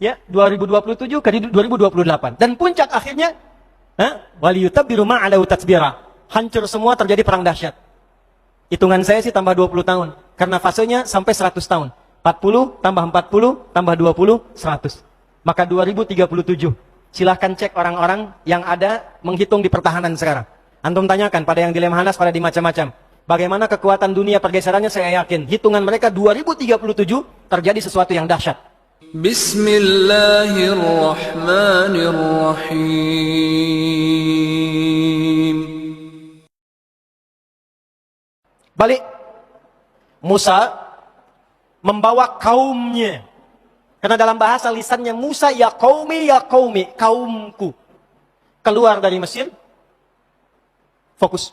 Ya, 2027 ke 2028. Dan puncak akhirnya, waliyutabbiru ma'alahu tatbira. Hancur semua, terjadi perang dahsyat. Hitungan saya sih tambah 20 tahun. Karena fasenya sampai 100 tahun. 40, tambah 40, tambah 20, 100. Maka 2037. Silahkan cek orang-orang yang ada menghitung di pertahanan sekarang. Antum tanyakan pada yang di Lemhanas, pada di macam-macam. Bagaimana kekuatan dunia pergeserannya, saya yakin. Hitungan mereka 2037 terjadi sesuatu yang dahsyat. Bismillahirrahmanirrahim. Balik. Musa membawa kaumnya. Karena dalam bahasa lisannya Musa, ya qaumi, kaumku. Keluar dari Mesir. Fokus.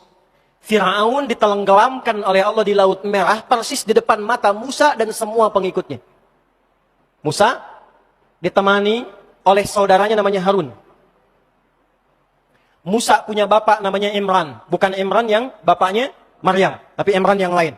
Fir'aun ditenggelamkan oleh Allah di Laut Merah, persis di depan mata Musa dan semua pengikutnya. Musa ditemani oleh saudaranya namanya Harun. Musa punya bapak namanya Imran. Bukan Imran yang bapaknya Maryam, tapi Imran yang lain.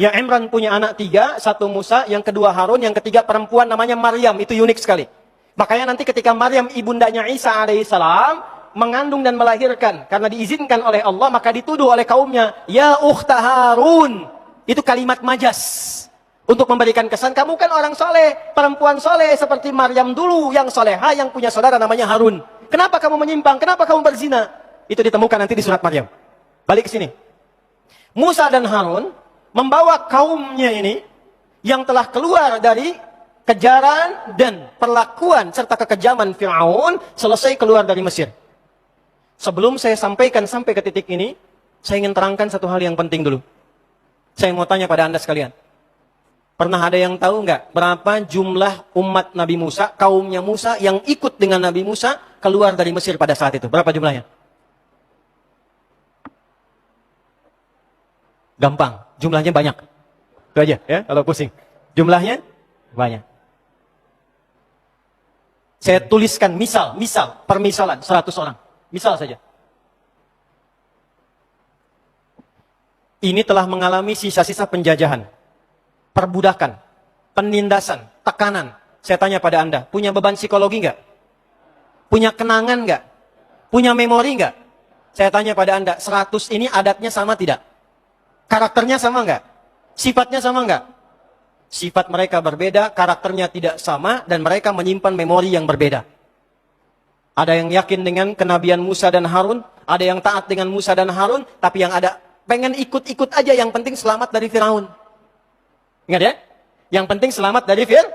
Ya, Imran punya anak 3, satu Musa, yang kedua Harun, yang ketiga perempuan namanya Maryam. Itu unik sekali. Makanya nanti ketika Maryam ibundanya Isa alaihissalam mengandung dan melahirkan, karena diizinkan oleh Allah, maka dituduh oleh kaumnya, ya ukhta Harun. Itu kalimat majas. Untuk memberikan kesan, kamu kan orang soleh, perempuan soleh seperti Maryam dulu, yang soleha, yang punya saudara namanya Harun. Kenapa kamu menyimpang? Kenapa kamu berzina? Itu ditemukan nanti di surat Maryam. Balik ke sini. Musa dan Harun membawa kaumnya ini yang telah keluar dari kejaran dan perlakuan serta kekejaman Fir'aun, selesai keluar dari Mesir. Sebelum saya sampaikan sampai ke titik ini, saya ingin terangkan satu hal yang penting dulu. Saya mau tanya pada Anda sekalian. Pernah ada yang tahu nggak berapa jumlah umat Nabi Musa, kaumnya Musa yang ikut dengan Nabi Musa keluar dari Mesir pada saat itu? Berapa jumlahnya? Gampang, jumlahnya banyak. Itu aja ya, kalau pusing. Jumlahnya banyak. Saya tuliskan permisalan 100 orang. Misal saja. Ini telah mengalami sisa-sisa penjajahan, perbudakan, penindasan, tekanan. Saya tanya pada Anda, punya beban psikologi nggak? Punya kenangan nggak? Punya memori nggak? Saya tanya pada Anda, 100 ini adatnya sama tidak? Karakternya sama nggak? Sifatnya sama nggak? Sifat mereka berbeda, karakternya tidak sama, dan mereka menyimpan memori yang berbeda. Ada yang yakin dengan kenabian Musa dan Harun, ada yang taat dengan Musa dan Harun, tapi yang ada pengen ikut-ikut aja, yang penting selamat dari Firaun. Ingat ya? Yang penting selamat dari Firaun.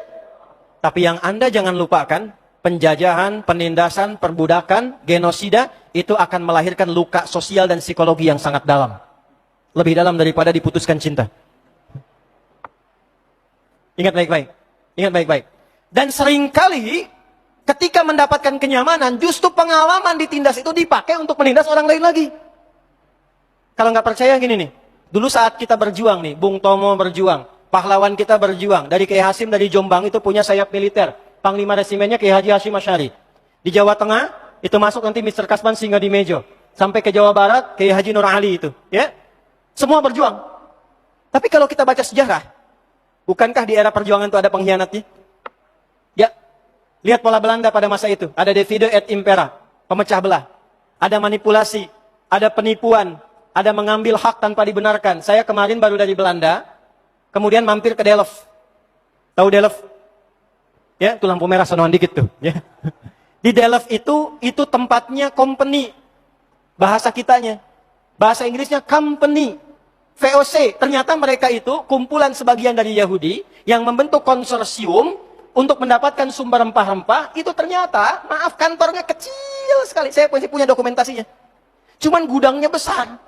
Tapi yang Anda jangan lupakan, penjajahan, penindasan, perbudakan, genosida, itu akan melahirkan luka sosial dan psikologi yang sangat dalam. Lebih dalam daripada diputuskan cinta. Ingat baik-baik. Ingat baik-baik. Dan seringkali ketika mendapatkan kenyamanan, justru pengalaman ditindas itu dipakai untuk menindas orang lain lagi. Kalau nggak percaya gini nih. Dulu saat kita berjuang nih, Bung Tomo berjuang, pahlawan kita berjuang, dari Kiai Hasim dari Jombang itu punya sayap militer. Panglima resimennya Kiai Haji Hashim Asy'ari. Di Jawa Tengah, itu masuk nanti Mr. Kasman Singa di Mejo. Sampai ke Jawa Barat, Kiai Haji Nur Ali itu. Ya, semua berjuang. Tapi kalau kita baca sejarah, bukankah di era perjuangan itu ada pengkhianatnya? Ya, lihat pola Belanda pada masa itu. Ada divide et impera, pemecah belah. Ada manipulasi, ada penipuan, ada mengambil hak tanpa dibenarkan. Saya kemarin baru dari Belanda, kemudian mampir ke Delft. Tahu Delft? Ya, itu lampu merah sonoan dikit tuh. Ya. Di Delft itu tempatnya company. Bahasa kitanya. Bahasa Inggrisnya company. VOC. Ternyata mereka itu kumpulan sebagian dari Yahudi yang membentuk konsorsium untuk mendapatkan sumber rempah-rempah. Itu ternyata, maaf, kantornya kecil sekali. Saya masih punya dokumentasinya. Cuman gudangnya besar.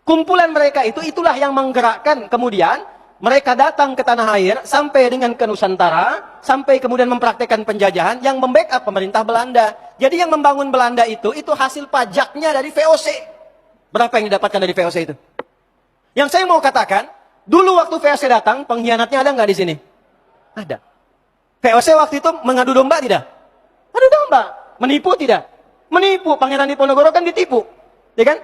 Kumpulan mereka itulah yang menggerakkan. Kemudian mereka datang ke tanah air sampai dengan ke Nusantara, sampai kemudian mempraktekkan penjajahan yang membackup pemerintah Belanda. Jadi yang membangun Belanda itu hasil pajaknya dari VOC. Berapa yang didapatkan dari VOC itu? Yang saya mau katakan, dulu waktu VOC datang, pengkhianatnya ada nggak di sini? Ada. VOC waktu itu mengadu domba tidak? Adu domba. Menipu tidak? Menipu. Pangeran Diponegoro kan ditipu. Ya kan?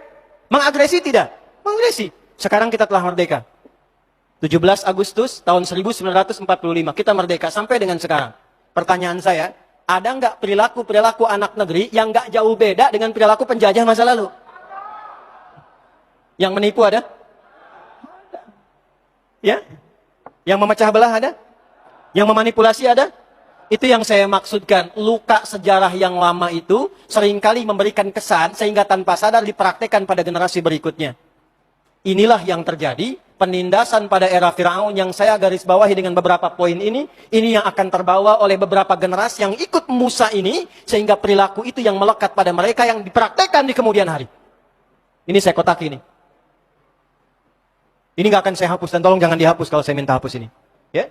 Mengagresi tidak? Mengagresi. Sekarang kita telah merdeka. 17 Agustus tahun 1945. Kita merdeka sampai dengan sekarang. Pertanyaan saya, ada nggak perilaku-perilaku anak negeri yang nggak jauh beda dengan perilaku penjajah masa lalu? Yang menipu ada? Ya? Yang memecah belah ada? Yang memanipulasi ada? Itu yang saya maksudkan. Luka sejarah yang lama itu seringkali memberikan kesan sehingga tanpa sadar dipraktekkan pada generasi berikutnya. Inilah yang terjadi. Penindasan pada era Firaun yang saya garis bawahi dengan beberapa poin ini yang akan terbawa oleh beberapa generasi yang ikut Musa ini, sehingga perilaku itu yang melekat pada mereka yang dipraktekkan di kemudian hari. Ini saya kotak ini. Ini nggak akan saya hapus, dan tolong jangan dihapus kalau saya minta hapus ini. Ya?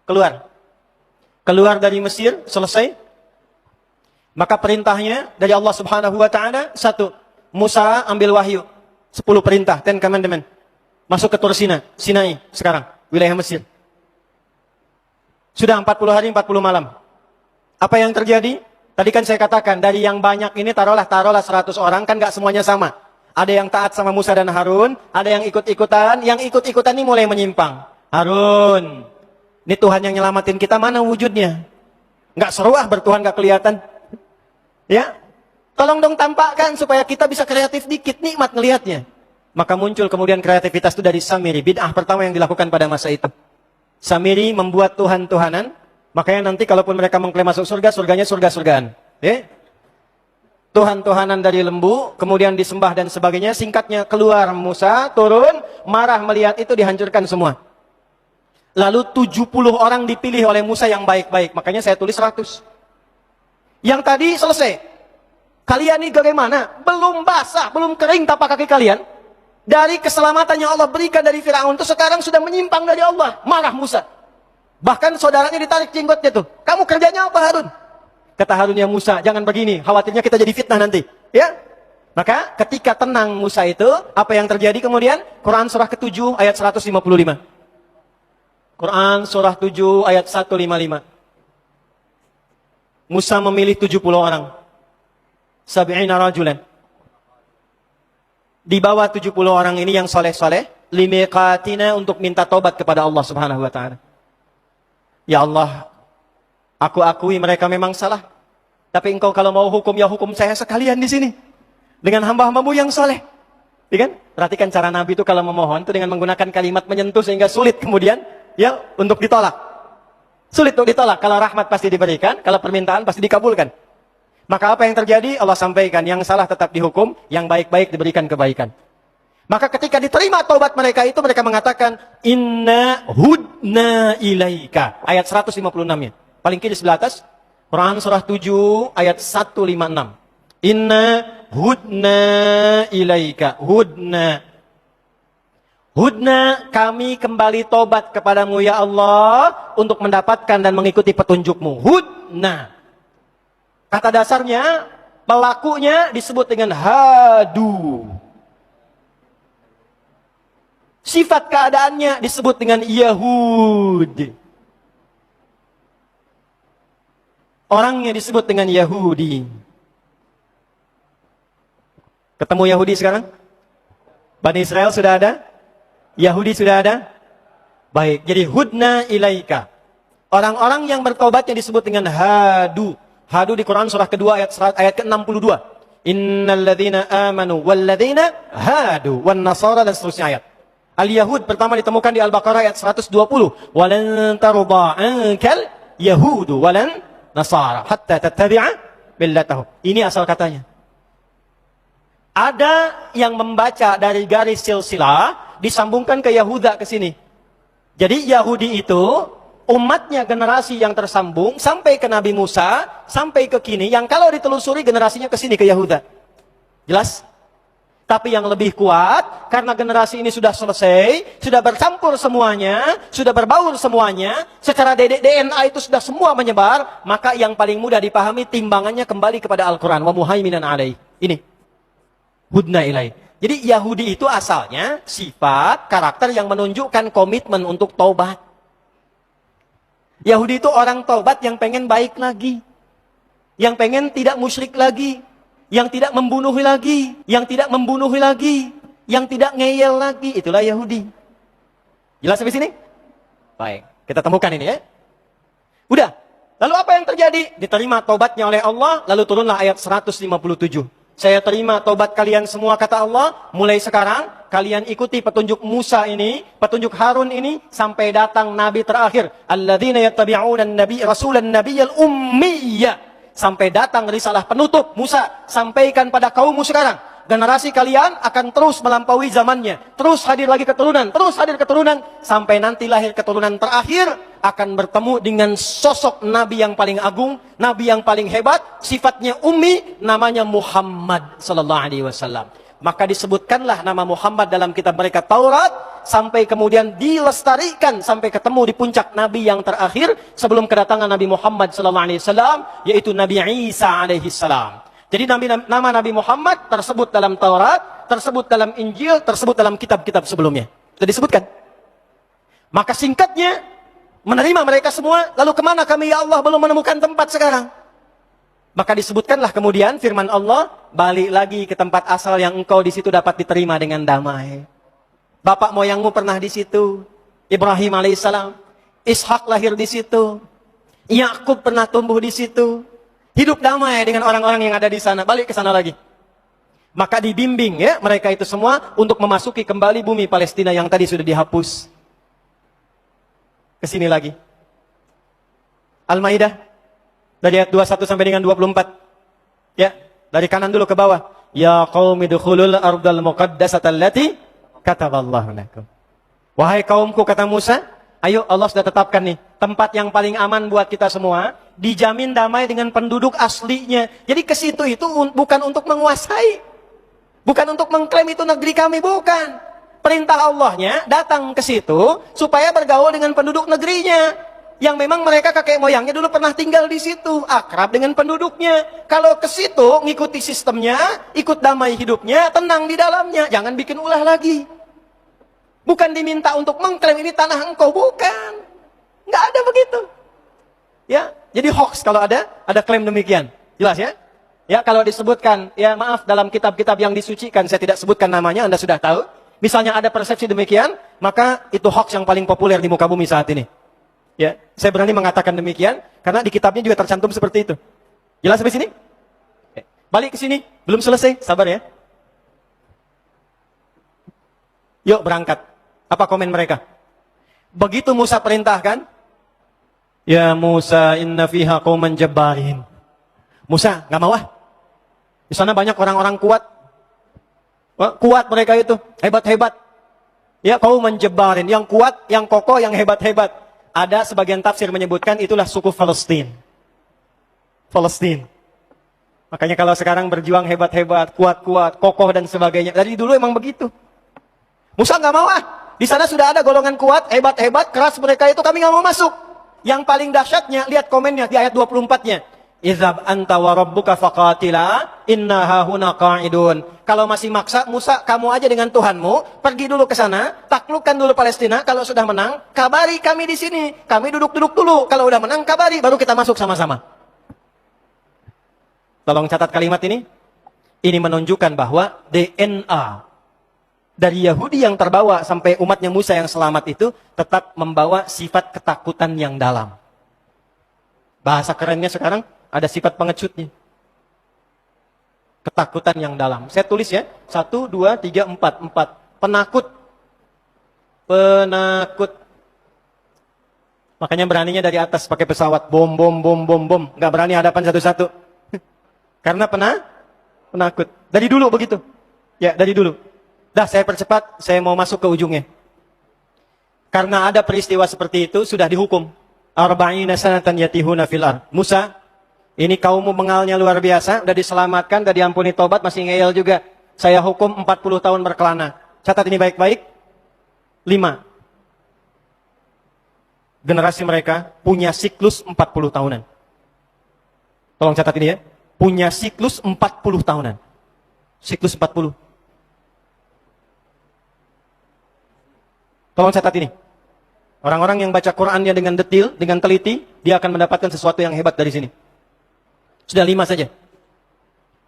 Keluar dari Mesir, selesai. Maka perintahnya dari Allah Subhanahu wa Ta'ala, 1. Musa ambil wahyu. 10 perintah, 10 commandment. Masuk ke Tur Sinai sekarang, wilayah Mesir. Sudah 40 hari, 40 malam. Apa yang terjadi? Tadi kan saya katakan, dari yang banyak ini taruhlah 100 orang, kan gak semuanya sama. Ada yang taat sama Musa dan Harun, ada yang ikut-ikutan. Yang ikut-ikutan ini mulai menyimpang. Harun, ini Tuhan yang nyelamatin kita, mana wujudnya? Gak seru bertuhan gak kelihatan. Ya, tolong dong tampakkan supaya kita bisa kreatif dikit, nikmat ngelihatnya. Maka muncul kemudian kreativitas itu dari Samiri. Bid'ah pertama yang dilakukan pada masa itu. Samiri membuat Tuhan-Tuhanan. Makanya nanti kalaupun mereka mengklaim masuk surga, surganya surga-surgaan. Ya? Tuhan-Tuhanan dari lembu, kemudian disembah dan sebagainya. Singkatnya, keluar Musa, turun, marah melihat itu, dihancurkan semua. Lalu 70 orang dipilih oleh Musa yang baik-baik. Makanya saya tulis 100. Yang tadi selesai. Kalian ini bagaimana? Belum basah, belum kering tapak kaki kalian. Dari keselamatan yang Allah berikan dari Firaun itu sekarang sudah menyimpang dari Allah. Marah Musa. Bahkan saudaranya ditarik jenggotnya tuh. Kamu kerjanya apa, Harun? Kata Harun, ya Musa, jangan begini. Khawatirnya kita jadi fitnah nanti. Ya? Maka ketika tenang Musa itu, apa yang terjadi kemudian? Quran surah ke-7 ayat 155. Quran surah 7 ayat 155. Musa memilih 70 orang. Sab'ina rajulan. Di bawah 70 orang ini yang soleh-soleh, limiqatina, untuk minta tobat kepada Allah Subhanahu wa Ta'ala. Ya Allah, aku akui mereka memang salah. Tapi engkau kalau mau hukum, ya hukum saya sekalian di sini. Dengan hamba-hambamu yang soleh. Ya kan? Perhatikan cara Nabi itu kalau memohon itu dengan menggunakan kalimat menyentuh sehingga sulit kemudian ya untuk ditolak. Sulit untuk ditolak. Kalau rahmat pasti diberikan, kalau permintaan pasti dikabulkan. Maka apa yang terjadi? Allah sampaikan, yang salah tetap dihukum, yang baik-baik diberikan kebaikan. Maka ketika diterima taubat mereka itu, mereka mengatakan, Inna hudna ilaika. Ayat 156-nya. Paling kiri sebelah atas. Quran surah 7 ayat 156. Inna hudna ilaika. Hudna. Hudna, kami kembali tobat kepadamu ya Allah, untuk mendapatkan dan mengikuti petunjukmu. Hudna. Kata dasarnya, pelakunya disebut dengan hadu. Sifat keadaannya disebut dengan Yahud. Orangnya disebut dengan Yahudi. Ketemu Yahudi sekarang? Bani Israel sudah ada? Yahudi sudah ada? Baik, jadi hudna ilaika. Orang-orang yang bertobatnya disebut dengan hadu. Hadu di Quran surah kedua ayat ke-62. Innalladzina amanu walladzina hadu wan nasara, dan seterusnya ayat. Al-Yahud pertama ditemukan di Al-Baqarah ayat 120. Walan tarda ankal yahudu walan nasara hatta tattabi'a millatahum. Ini asal katanya. Ada yang membaca dari garis silsilah disambungkan ke Yahuda ke sini. Jadi Yahudi itu umatnya generasi yang tersambung sampai ke Nabi Musa, sampai ke kini, yang kalau ditelusuri generasinya ke sini, ke Yahuda. Jelas? Tapi yang lebih kuat, karena generasi ini sudah selesai, sudah bercampur semuanya, sudah berbaur semuanya, secara DNA itu sudah semua menyebar, maka yang paling mudah dipahami timbangannya kembali kepada Al-Quran. Wa muhaiminan alaih. Ini. Hudna ilaih. Jadi Yahudi itu asalnya sifat, karakter yang menunjukkan komitmen untuk taubat. Yahudi itu orang taubat yang pengen baik lagi. Yang pengen tidak musyrik lagi. Yang tidak membunuh lagi. Yang tidak membunuh lagi. Yang tidak ngeyel lagi. Itulah Yahudi. Jelas sampai sini? Baik, kita temukan ini ya. Udah. Lalu apa yang terjadi? Diterima taubatnya oleh Allah, lalu turunlah ayat 157. Saya terima taubat kalian semua, kata Allah, mulai sekarang kalian ikuti petunjuk Musa ini, petunjuk Harun ini, sampai datang Nabi terakhir. Alladzina yattabi'una an-nabi rasulan nabiyyal ummiyya. Sampai datang risalah penutup Musa, sampaikan pada kaummu sekarang. Generasi kalian akan terus melampaui zamannya. Terus hadir lagi keturunan. Terus hadir keturunan. Sampai nanti lahir keturunan terakhir. Akan bertemu dengan sosok Nabi yang paling agung. Nabi yang paling hebat. Sifatnya ummi. Namanya Muhammad sallallahu alaihi wasallam. Maka disebutkanlah nama Muhammad dalam kitab mereka Taurat. Sampai kemudian dilestarikan. Sampai ketemu di puncak Nabi yang terakhir. Sebelum kedatangan Nabi Muhammad sallallahu alaihi wasallam. Yaitu Nabi Isa alaihi salam. Jadi nama Nabi Muhammad tersebut dalam Taurat, tersebut dalam Injil, tersebut dalam kitab-kitab sebelumnya. Sudah disebutkan. Maka singkatnya, menerima mereka semua, lalu kemana kami ya Allah belum menemukan tempat sekarang? Maka disebutkanlah kemudian firman Allah, balik lagi ke tempat asal yang engkau di situ dapat diterima dengan damai. Bapak moyangmu pernah di situ, Ibrahim alaihissalam, Ishak lahir di situ, Yakub pernah tumbuh di situ. Hidup damai dengan orang-orang yang ada di sana. Balik ke sana lagi. Maka dibimbing ya mereka itu semua untuk memasuki kembali bumi Palestina yang tadi sudah dihapus. Ke sini lagi. Al-Maidah dari ayat 21 sampai dengan 24. Ya, dari kanan dulu ke bawah. Ya qaumi dukhulul ardal muqaddasata allati kataballahu lakum. Wahai kaumku, kata Musa, ayo Allah sudah tetapkan nih tempat yang paling aman buat kita semua, dijamin damai dengan penduduk aslinya. Jadi ke situ itu bukan untuk menguasai, bukan untuk mengklaim itu negeri kami, bukan. Perintah Allahnya datang ke situ supaya bergaul dengan penduduk negerinya, yang memang mereka kakek moyangnya dulu pernah tinggal di situ, akrab dengan penduduknya. Kalau ke situ ngikuti sistemnya, ikut damai hidupnya, tenang di dalamnya, jangan bikin ulah lagi. Bukan diminta untuk mengklaim ini tanah engkau, bukan. Nggak ada begitu. Ya, jadi hoax kalau ada klaim demikian. Jelas ya? Ya, kalau disebutkan, ya maaf, dalam kitab-kitab yang disucikan, saya tidak sebutkan namanya, Anda sudah tahu. Misalnya ada persepsi demikian, maka itu hoax yang paling populer di muka bumi saat ini. Ya, saya berani mengatakan demikian, karena di kitabnya juga tercantum seperti itu. Jelas sampai sini? Balik ke sini, belum selesai, sabar ya. Yuk berangkat. Apa komen mereka? Begitu Musa perintahkan, ya Musa inna fiha qauman jabbarin. Musa, nggak mau ah. Di sana banyak orang-orang kuat. Wah, kuat mereka itu, hebat-hebat. Ya, qauman jabbarin, yang kuat, yang kokoh, yang hebat-hebat. Ada sebagian tafsir menyebutkan itulah suku Palestina. Palestina. Makanya kalau sekarang berjuang hebat-hebat, kuat-kuat, kokoh dan sebagainya. Dari dulu emang begitu. Musa nggak mau ah. Di sana sudah ada golongan kuat, hebat-hebat, keras mereka itu, kami nggak mau masuk. Yang paling dahsyatnya, lihat komennya di ayat 24-nya. Izhab anta wa rabbuka faqatila inna hahuna qa'idun. Kalau masih maksa, Musa, kamu aja dengan Tuhanmu, pergi dulu ke sana, taklukkan dulu Palestina, kalau sudah menang, kabari kami di sini. Kami duduk-duduk dulu, kalau udah menang, kabari, baru kita masuk sama-sama. Tolong catat kalimat ini. Ini menunjukkan bahwa DNA dari Yahudi yang terbawa sampai umatnya Musa yang selamat itu tetap membawa sifat ketakutan yang dalam. Bahasa kerennya sekarang ada sifat pengecutnya. Ketakutan yang dalam. Saya tulis ya. 1, 2, 3, 4. 4. Penakut. Penakut. Makanya beraninya dari atas pakai pesawat. Bom, bom, bom, bom, bom. Nggak berani hadapan satu-satu. Karena penakut. Dari dulu begitu. Ya, dari dulu. Dah, saya percepat, saya mau masuk ke ujungnya. Karena ada peristiwa seperti itu, sudah dihukum. Arba'ina sanatan yatihuna fil ard. Musa, ini kaummu bengalnya luar biasa, udah diselamatkan, udah diampuni tobat, masih ngeyel juga. Saya hukum 40 tahun berkelana. Catat ini baik-baik. 5. Generasi mereka punya siklus 40 tahunan. Tolong catat ini ya. Punya siklus 40 tahunan. Siklus 40. Tolong catat ini. Orang-orang yang baca Qur'annya dengan detil, dengan teliti, dia akan mendapatkan sesuatu yang hebat dari sini. Sudah 5 saja.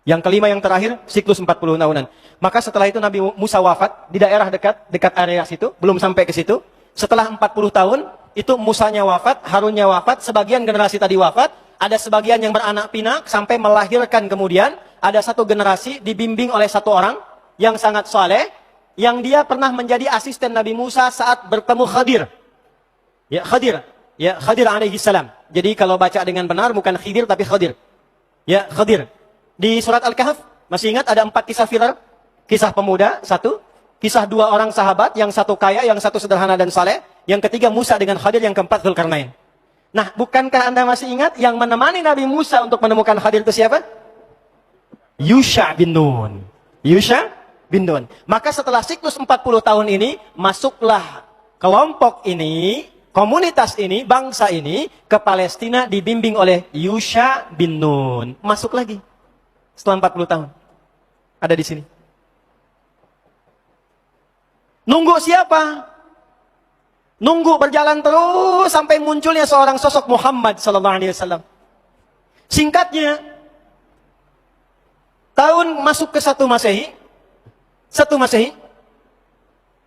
Yang kelima, yang terakhir, siklus 40 tahunan. Maka setelah itu Nabi Musa wafat di daerah dekat area situ, belum sampai ke situ. Setelah 40 tahun, Itu Musanya wafat, Harunnya wafat, sebagian generasi tadi wafat, ada sebagian yang beranak pinak sampai melahirkan kemudian, ada satu generasi dibimbing oleh satu orang yang sangat saleh, yang dia pernah menjadi asisten Nabi Musa saat bertemu Khadir. Khadir alaihi salam. Jadi kalau baca dengan benar bukan Khidir tapi Khadir. Khadir. Di surat Al-Kahf, masih ingat ada 4 kisah viral? Kisah pemuda, 1. Kisah 2 orang sahabat, yang satu kaya, yang satu sederhana dan saleh. Yang ketiga Musa dengan Khadir, yang keempat Dzulkarnain. Nah, bukankah Anda masih ingat yang menemani Nabi Musa untuk menemukan Khadir itu siapa? Yusha bin Nun. Yusha bin Nun. Maka setelah siklus 40 tahun ini, masuklah kelompok ini, komunitas ini, bangsa ini ke Palestina dibimbing oleh Yusha bin Nun. Masuk lagi setelah 40 tahun. Ada di sini. Nunggu siapa? Nunggu berjalan terus sampai munculnya seorang sosok Muhammad sallallahu alaihi wasallam. Singkatnya, tahun masuk ke 1 Masehi,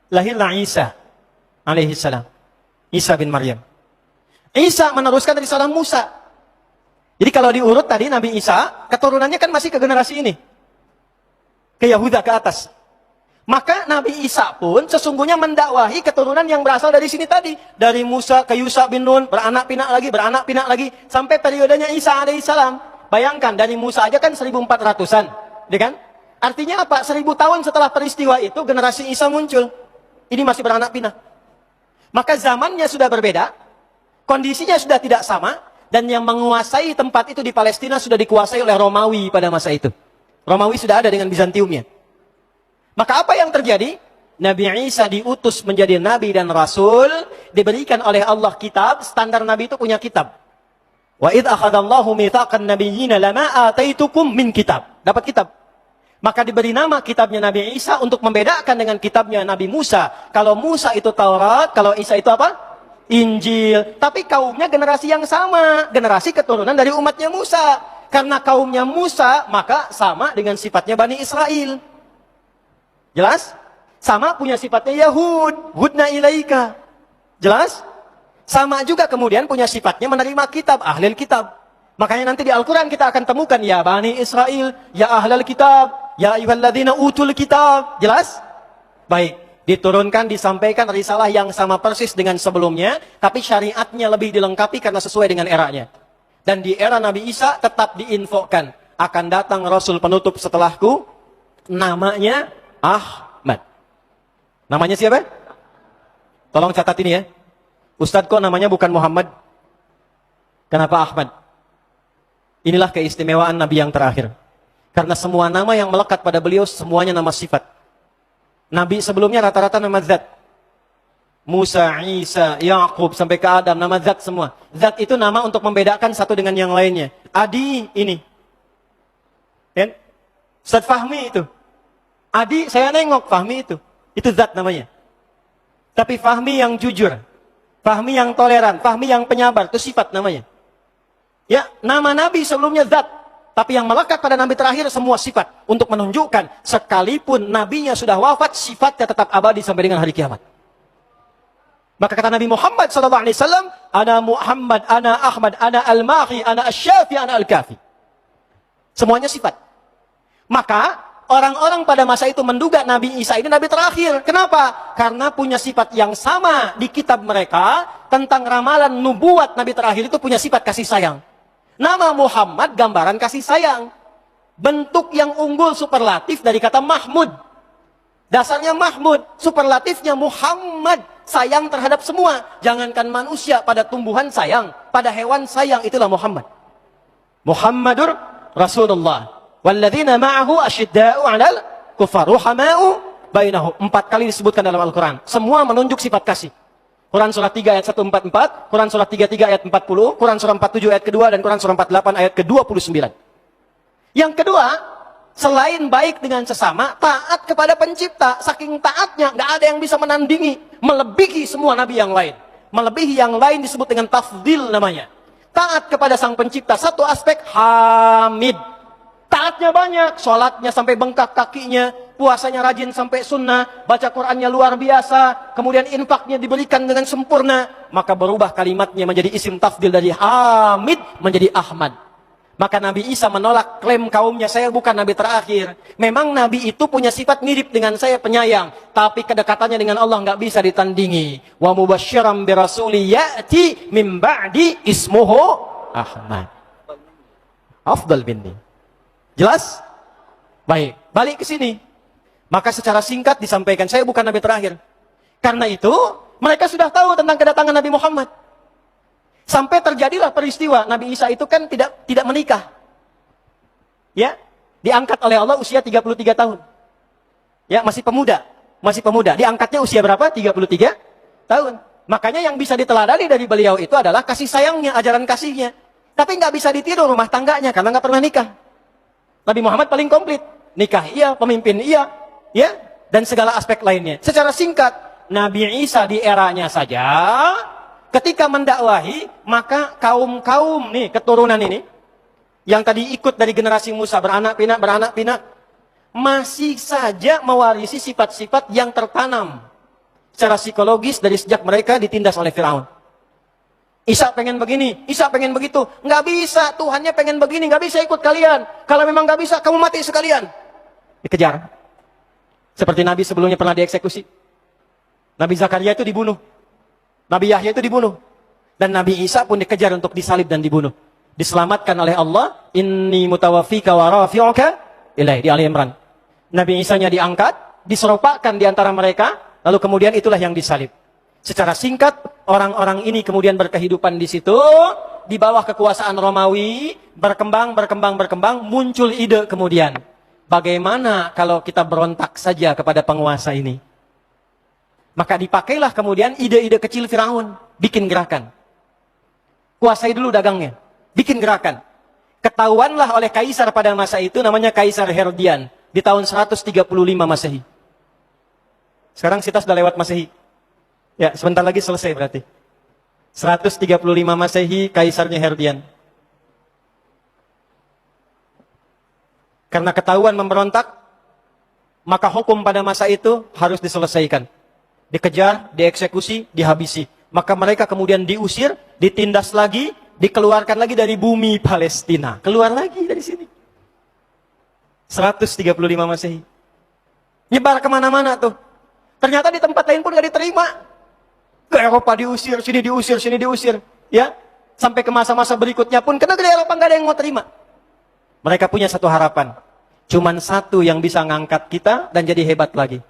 lahirlah Isa alaihi salam. Isa bin Maryam. Isa meneruskan dari seorang Musa. Jadi kalau diurut tadi Nabi Isa, keturunannya kan masih ke generasi ini. Ke Yahuda ke atas. Maka Nabi Isa pun sesungguhnya mendakwahi keturunan yang berasal dari sini tadi. Dari Musa ke Yusha bin Nun, beranak pinak lagi. Sampai periodenya Isa alaihissalam. Bayangkan, dari Musa aja kan 1400-an. Ya kan? Artinya apa? 1000 tahun setelah peristiwa itu, generasi Isa muncul. Ini masih beranak pinak. Maka zamannya sudah berbeda. Kondisinya sudah tidak sama. Dan yang menguasai tempat itu di Palestina sudah dikuasai oleh Romawi pada masa itu. Romawi sudah ada dengan Bizantiumnya. Maka apa yang terjadi? Nabi Isa diutus menjadi nabi dan rasul, diberikan oleh Allah kitab, standar nabi itu punya kitab. Wa idz akhadallahu mitsaqan nabiyyina lama ataitukum min kitab. Dapat kitab. Maka diberi nama kitabnya Nabi Isa untuk membedakan dengan kitabnya Nabi Musa. Kalau Musa itu Taurat, kalau Isa itu apa? Injil. Tapi kaumnya generasi yang sama, generasi keturunan dari umatnya Musa. Karena kaumnya Musa, maka sama dengan sifatnya Bani Israel. Jelas? Sama punya sifatnya Yahud. Hudna ilaika. Jelas? Sama juga kemudian punya sifatnya menerima kitab. Ahlul kitab. Makanya nanti di Al-Quran kita akan temukan. Ya Bani Israel. Ya Ahlul kitab. Ya ayyuhalladzina utul kitab. Jelas? Baik. Diturunkan, disampaikan risalah yang sama persis dengan sebelumnya. Tapi syariatnya lebih dilengkapi karena sesuai dengan eranya. Dan di era Nabi Isa tetap diinfokan. Akan datang Rasul penutup setelahku. Namanya Ahmad. Namanya siapa? Tolong catat ini ya. Ustadz kok namanya bukan Muhammad? Kenapa Ahmad? Inilah keistimewaan Nabi yang terakhir. Karena semua nama yang melekat pada beliau semuanya nama sifat. Nabi sebelumnya rata-rata nama zat. Musa, Isa, Yaqub sampai ke Adam nama zat semua. Zat itu nama untuk membedakan satu dengan yang lainnya. Adi ini. Kan? Ustadz Fahmi itu. Adi, saya nengok, Fahmi itu. Itu zat namanya. Tapi Fahmi yang jujur. Fahmi yang toleran. Fahmi yang penyabar. Itu sifat namanya. Ya, nama Nabi sebelumnya zat. Tapi yang melekat pada Nabi terakhir semua sifat. Untuk menunjukkan, sekalipun Nabinya sudah wafat, sifatnya tetap abadi sampai dengan hari kiamat. Maka kata Nabi Muhammad SAW, Ana Muhammad, Ana Ahmad, Ana Al-Mahi, Ana Al-Syafi, Ana Al-Kafi. Semuanya sifat. Maka, orang-orang pada masa itu menduga Nabi Isa ini Nabi terakhir. Kenapa? Karena punya sifat yang sama di kitab mereka tentang ramalan nubuat Nabi terakhir itu punya sifat kasih sayang. Nama Muhammad gambaran kasih sayang. Bentuk yang unggul superlatif dari kata Mahmud. Dasarnya Mahmud, superlatifnya Muhammad. Sayang terhadap semua. Jangankan manusia, pada tumbuhan sayang, pada hewan sayang, itulah Muhammad. Muhammadur Rasulullah. Walladzina ma'ahu asyidda'u 'alal kuffar ruhama'u bainahum. 4 kali disebutkan dalam Al-Quran. Semua menunjuk sifat kasih. Quran surah 3 ayat 144, Quran surah 33 ayat 40, Quran surah 47 ayat kedua, dan Quran surah 48 ayat ke-29. Yang kedua, selain baik dengan sesama, taat kepada pencipta. Saking taatnya, nggak ada yang bisa menandingi, melebihi semua nabi yang lain. Melebihi yang lain disebut dengan tafdil namanya. Taat kepada sang pencipta. Satu aspek hamid. Taatnya banyak, sholatnya sampai bengkak kakinya, puasanya rajin sampai sunnah, baca Qur'annya luar biasa, kemudian infaknya diberikan dengan sempurna, maka berubah kalimatnya menjadi isim tafdil dari Hamid menjadi Ahmad. Maka Nabi Isa menolak klaim kaumnya, saya bukan Nabi terakhir. Memang Nabi itu punya sifat mirip dengan saya, penyayang. Tapi kedekatannya dengan Allah nggak bisa ditandingi. Wa mubasyiran birasuli ya'ti min ba'di ismuhu Ahmad. Afdal minni. Jelas? Baik, balik ke sini. Maka secara singkat disampaikan, saya bukan Nabi terakhir. Karena itu, mereka sudah tahu tentang kedatangan Nabi Muhammad. Sampai terjadilah peristiwa Nabi Isa itu kan tidak menikah. Ya, diangkat oleh Allah usia 33 tahun. Ya, masih pemuda. Diangkatnya usia berapa? 33 tahun. Makanya yang bisa diteladani dari beliau itu adalah kasih sayangnya, ajaran kasihnya. Tapi nggak bisa ditiru rumah tangganya karena nggak pernah nikah. Nabi Muhammad paling komplit. Nikah iya, pemimpin iya, ya, dan segala aspek lainnya. Secara singkat, Nabi Isa di eranya saja ketika mendakwahi, maka kaum-kaum nih, keturunan ini, yang tadi ikut dari generasi Musa, beranak pinak, masih saja mewarisi sifat-sifat yang tertanam secara psikologis dari sejak mereka ditindas oleh Firaun. Isa pengen begini, Isa pengen begitu. Nggak bisa, Tuhannya pengen begini, nggak bisa ikut kalian. Kalau memang nggak bisa, kamu mati sekalian. Dikejar. Seperti Nabi sebelumnya pernah dieksekusi. Nabi Zakaria itu dibunuh. Nabi Yahya itu dibunuh. Dan Nabi Isa pun dikejar untuk disalib dan dibunuh. Diselamatkan oleh Allah. Inni mutawaffika wa rafi'uka ilaih, di Ali Imran. Nabi Isanya diangkat, diseropakkan di antara mereka, lalu kemudian itulah yang disalib. Secara singkat, orang-orang ini kemudian berkehidupan di situ, di bawah kekuasaan Romawi, berkembang, muncul ide kemudian. Bagaimana kalau kita berontak saja kepada penguasa ini? Maka dipakailah kemudian ide-ide kecil Firaun, bikin gerakan. Kuasai dulu dagangnya, bikin gerakan. Ketahuanlah oleh kaisar pada masa itu, namanya Kaisar Herodian, di tahun 135 Masehi. Sekarang kita sudah lewat Masehi. Ya, sebentar lagi selesai berarti. 135 Masehi, Kaisarnya Herodian. Karena ketahuan memberontak, maka hukum pada masa itu harus diselesaikan. Dikejar, dieksekusi, dihabisi. Maka mereka kemudian diusir, ditindas lagi, dikeluarkan lagi dari bumi Palestina. Keluar lagi dari sini. 135 Masehi. Nyebar kemana-mana tuh. Ternyata di tempat lain pun gak diterima. Ke Eropa diusir, sini diusir. Ya, sampai ke masa-masa berikutnya pun, ke negeri Eropa gak ada yang mau terima. Mereka punya satu harapan. Cuman satu yang bisa ngangkat kita dan jadi hebat lagi.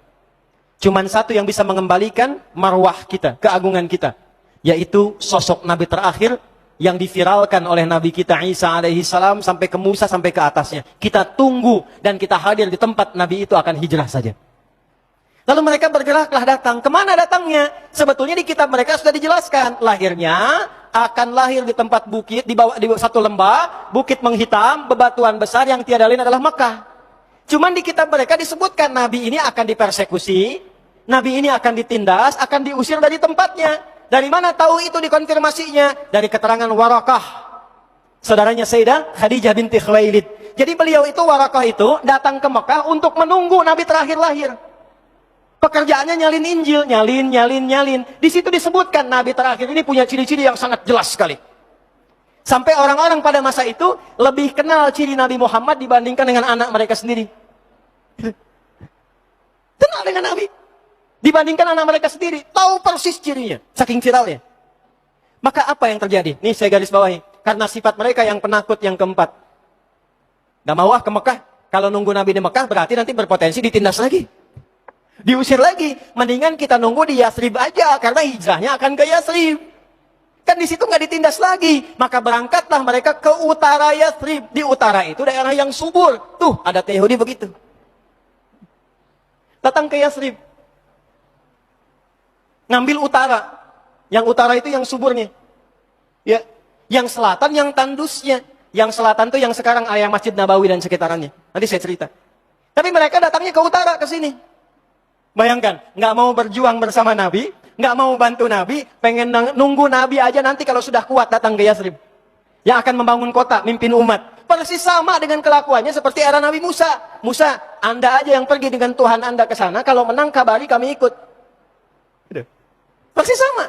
Cuman satu yang bisa mengembalikan marwah kita, keagungan kita. Yaitu sosok Nabi terakhir yang diviralkan oleh Nabi kita Isa alaihi salam sampai ke Musa, sampai ke atasnya. Kita tunggu dan kita hadir di tempat Nabi itu akan hijrah saja. Lalu mereka bergeraklah datang. Kemana datangnya? Sebetulnya di kitab mereka sudah dijelaskan. Lahirnya akan lahir di tempat bukit, di satu lembah, bukit menghitam, bebatuan besar yang tiada lain adalah Mekah. Cuman di kitab mereka disebutkan Nabi ini akan dipersekusi, Nabi ini akan ditindas, akan diusir dari tempatnya. Dari mana tahu itu dikonfirmasinya? Dari keterangan Warakah, saudaranya Sayyidah Khadijah binti Khuwailid. Jadi beliau itu, Warakah itu, datang ke Mekah untuk menunggu Nabi terakhir lahir. Pekerjaannya nyalin Injil, nyalin. Di situ disebutkan Nabi terakhir ini punya ciri-ciri yang sangat jelas sekali. Sampai orang-orang pada masa itu lebih kenal ciri Nabi Muhammad dibandingkan dengan anak mereka sendiri. Kenal dengan Nabi. Dibandingkan anak mereka sendiri. Tahu persis cirinya. Saking viralnya. Maka apa yang terjadi? Nih saya garis bawahi. Karena sifat mereka yang penakut yang keempat. Gak mau ke Mekah. Kalau nunggu Nabi di Mekah berarti nanti berpotensi ditindas lagi. Diusir lagi. Mendingan kita nunggu di Yasrib aja. Karena hijrahnya akan ke Yasrib. Kan di situ nggak ditindas lagi. Maka berangkatlah mereka ke utara Yasrib. Di utara itu daerah yang subur. Tuh, ada Yahudi begitu. Datang ke Yasrib. Ngambil utara. Yang utara itu yang suburnya. Ya. Yang selatan yang tandusnya. Yang selatan tuh yang sekarang area Masjid Nabawi dan sekitarannya. Nanti saya cerita. Tapi mereka datangnya ke utara, ke sini. Bayangkan, nggak mau berjuang bersama Nabi, nggak mau bantu Nabi, pengen nunggu Nabi aja nanti kalau sudah kuat datang ke Yasrib. Yang akan membangun kota, mimpin umat. Persis sama dengan kelakuannya seperti era Nabi Musa. Musa, Anda aja yang pergi dengan Tuhan Anda ke sana, kalau menang kabari kami ikut. Persis sama.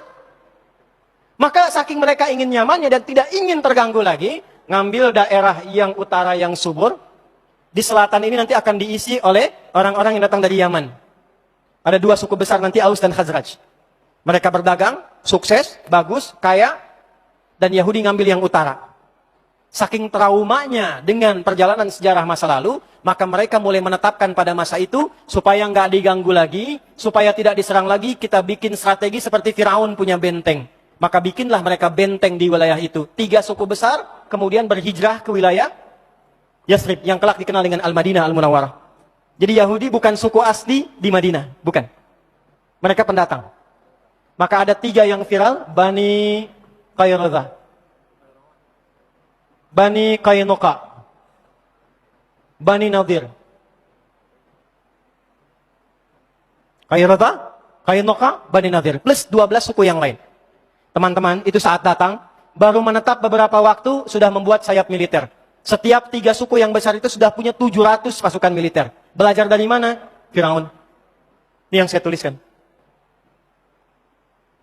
Maka saking mereka ingin nyamannya dan tidak ingin terganggu lagi, ngambil daerah yang utara yang subur, di selatan ini nanti akan diisi oleh orang-orang yang datang dari Yaman. Ada dua suku besar nanti, Aus dan Khazraj. Mereka berdagang, sukses, bagus, kaya, dan Yahudi ngambil yang utara. Saking traumanya dengan perjalanan sejarah masa lalu, maka mereka mulai menetapkan pada masa itu, supaya nggak diganggu lagi, supaya tidak diserang lagi, kita bikin strategi seperti Firaun punya benteng. Maka bikinlah mereka benteng di wilayah itu. 3 suku besar, kemudian berhijrah ke wilayah Yathrib, yang kelak dikenal dengan Al-Madinah Al-Munawwarah. Jadi Yahudi bukan suku asli di Madinah, bukan. Mereka pendatang. Maka ada 3 yang viral, Bani Qaynuqa, Bani Qaynuqa, Bani Nadir. Qaynuqa, Bani Nadir. Plus 12 suku yang lain. Teman-teman, itu saat datang, baru menetap beberapa waktu, sudah membuat sayap militer. Setiap 3 suku yang besar itu sudah punya 700 pasukan militer. Belajar dari mana? Firaun. Ini yang saya tuliskan.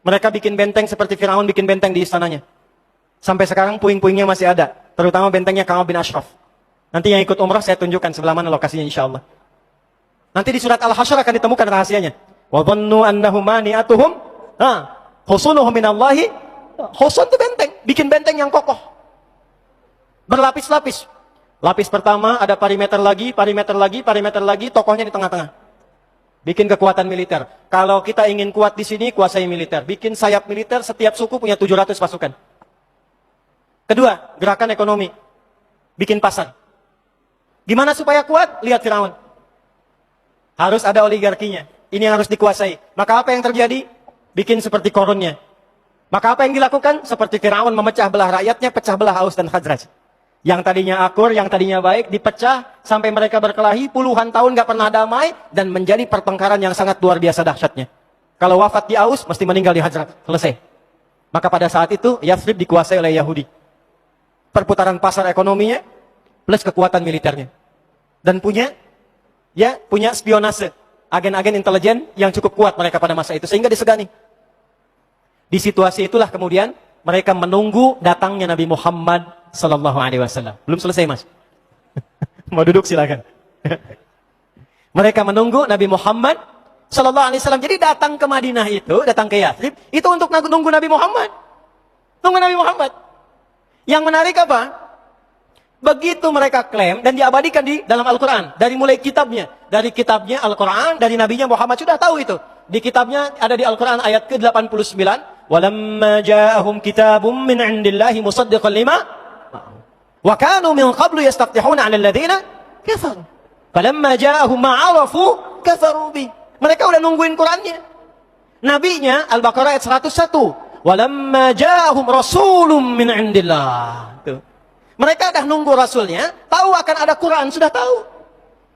Mereka bikin benteng seperti Firaun bikin benteng di istananya. Sampai sekarang puing-puingnya masih ada. Terutama bentengnya Ka'ab bin Ashraf. Nanti yang ikut umrah saya tunjukkan sebelah mana lokasinya insyaAllah. Nanti di surat Al-Hasyr akan ditemukan rahasianya. وَظَنُّوا أَنَّهُمْ مَانِئَتُهُمْ حُصُونُهُمْ مِنَ اللَّهِ. Husun itu benteng. Bikin benteng yang kokoh. Berlapis-lapis. Lapis pertama ada perimeter lagi, tokohnya di tengah-tengah. Bikin kekuatan militer. Kalau kita ingin kuat di sini, kuasai militer. Bikin sayap militer, setiap suku punya 700 pasukan. Kedua, gerakan ekonomi. Bikin pasar. Gimana supaya kuat? Lihat Firaun. Harus ada oligarkinya. Ini yang harus dikuasai. Maka apa yang terjadi? Bikin seperti korunnya. Maka apa yang dilakukan? Seperti Firaun memecah belah rakyatnya, pecah belah Aus dan Khazraj. Yang tadinya akur, yang tadinya baik, dipecah sampai mereka berkelahi puluhan tahun gak pernah damai dan menjadi pertengkaran yang sangat luar biasa dahsyatnya. Kalau wafat di Aus, mesti meninggal di Khazraj. Selesai. Maka pada saat itu, Yathrib dikuasai oleh Yahudi. Perputaran pasar ekonominya, plus kekuatan militernya. Dan punya spionase. Agen-agen intelijen yang cukup kuat mereka pada masa itu. Sehingga disegani. Di situasi itulah kemudian mereka menunggu datangnya Nabi Muhammad Sallallahu Alaihi Wasallam. Belum selesai mas. Mau duduk silakan. Mereka menunggu Nabi Muhammad Sallallahu Alaihi Wasallam. Jadi datang ke Madinah itu, datang ke Yathrib, itu untuk nunggu Nabi Muhammad. Nunggu Nabi Muhammad. Yang menarik apa? Begitu mereka klaim dan diabadikan di dalam Al-Quran. Dari mulai kitabnya. Dari kitabnya Al-Quran, dari nabinya Muhammad sudah tahu itu. Di kitabnya ada di Al-Quran ayat ke-89. وَلَمَّا جَاءَهُمْ كِتَابٌ مِّنْ عِنْدِ اللَّهِ مُصَدِّقًا لِمَا وَكَانُوا مِنْ قَبْلُ يَسْتَفْتِحُونَ عَلَى الَّذِينَ كَفَرُوا فَلَمَّا جَاءَهُمْ مَا عَرَفُوا كَفَرُوا بِهِ. Mereka udah nungguin Qurannya. Nabinya Al-Baqarah ayat 101. وَلَمَّا جَاءَهُمْ رَسُولٌ مِّنْ عِنْدِ اللَّهِ. Mereka dah nunggu Rasulnya, tahu akan ada Quran, sudah tahu.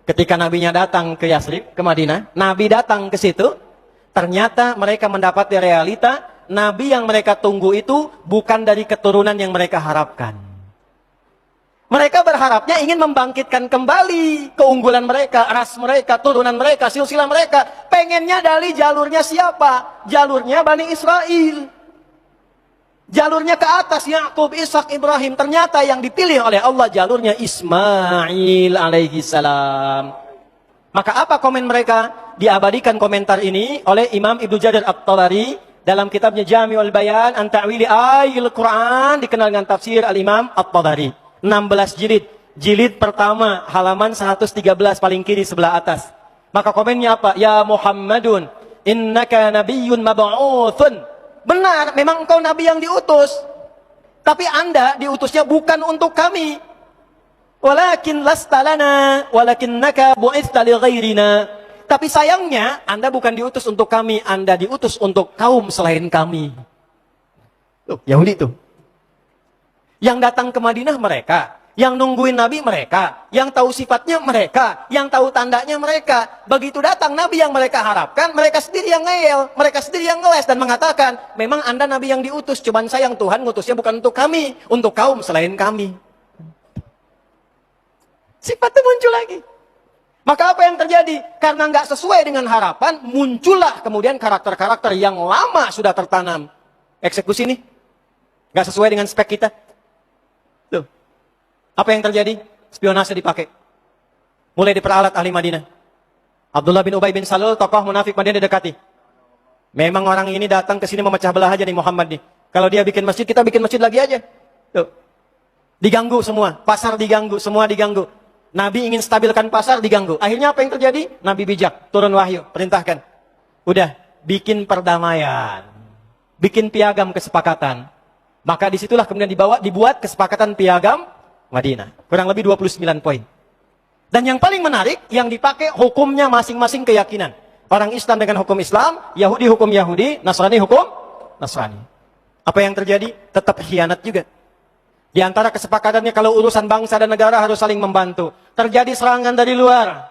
Ketika Nabinya datang ke Yathrib, ke Madinah, Nabi datang ke situ, ternyata mereka mendapat realita, Nabi yang mereka tunggu itu bukan dari keturunan yang mereka harapkan. Mereka berharapnya ingin membangkitkan kembali keunggulan mereka, ras mereka, turunan mereka, silsilah mereka. Pengennya dari jalurnya siapa? Jalurnya Bani Israel. Jalurnya ke atas, Yakub, Ishak, Ibrahim. Ternyata yang dipilih oleh Allah jalurnya Ismail alaihi salam. Maka apa komen mereka? Diabadikan komentar ini oleh Imam Ibnu Jarir At-Tabari dalam kitabnya Jami'ul Bayan an Ta'wili Ayatil Quran, dikenal dengan tafsir Al-Imam At-Tabari. 16 jilid. Jilid pertama, halaman 113 paling kiri sebelah atas. Maka komennya apa? Ya Muhammadun, innaka nabiyyun mab'utsun. Benar, memang engkau nabi yang diutus. Tapi Anda diutusnya bukan untuk kami. Walakin lastalana, walakinnaka bu'itsta li ghairina. Tapi sayangnya, Anda bukan diutus untuk kami, Anda diutus untuk kaum selain kami. Tuh, Yahudi itu. Yang datang ke Madinah mereka, yang nungguin Nabi mereka, yang tahu sifatnya mereka, yang tahu tandanya mereka. Begitu datang Nabi yang mereka harapkan, mereka sendiri yang ngeyel, mereka sendiri yang ngeles dan mengatakan, memang Anda Nabi yang diutus, cuman sayang Tuhan ngutusnya bukan untuk kami, untuk kaum selain kami. Sifat itu muncul lagi. Maka apa yang terjadi? Karena nggak sesuai dengan harapan, muncullah kemudian karakter-karakter yang lama sudah tertanam. Eksekusi nih, nggak sesuai dengan spek kita. Tuh. Apa yang terjadi? Spionase dipakai. Mulai diperalat ahli Madinah. Abdullah bin Ubay bin Salul, tokoh munafik Madinah didekati. Memang orang ini datang ke sini memecah belah aja nih Muhammad nih. Kalau dia bikin masjid, kita bikin masjid lagi aja. Tuh. Diganggu semua, pasar diganggu, semua diganggu. Nabi ingin stabilkan pasar, diganggu. Akhirnya apa yang terjadi? Nabi bijak, turun wahyu, perintahkan. Udah, bikin perdamaian. Bikin piagam kesepakatan. Maka disitulah kemudian dibuat kesepakatan piagam Madinah. Kurang lebih 29 poin. Dan yang paling menarik, yang dipakai hukumnya masing-masing keyakinan. Orang Islam dengan hukum Islam, Yahudi hukum Yahudi, Nasrani hukum Nasrani. Apa yang terjadi? Tetap khianat juga. Di antara kesepakatannya kalau urusan bangsa dan negara harus saling membantu. Terjadi serangan dari luar.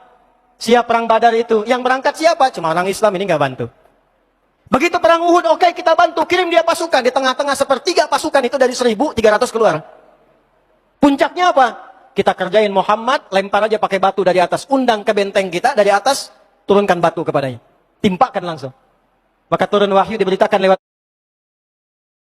Siap perang Badar itu. Yang berangkat siapa? Cuma orang Islam, ini nggak bantu. Begitu perang Uhud, oke kita bantu. Kirim dia pasukan. Di tengah-tengah sepertiga pasukan itu dari 1.300 keluar. Puncaknya apa? Kita kerjain Muhammad, lempar aja pakai batu dari atas. Undang ke benteng kita, dari atas turunkan batu kepadanya. Timpakan langsung. Maka turun wahyu diberitakan lewat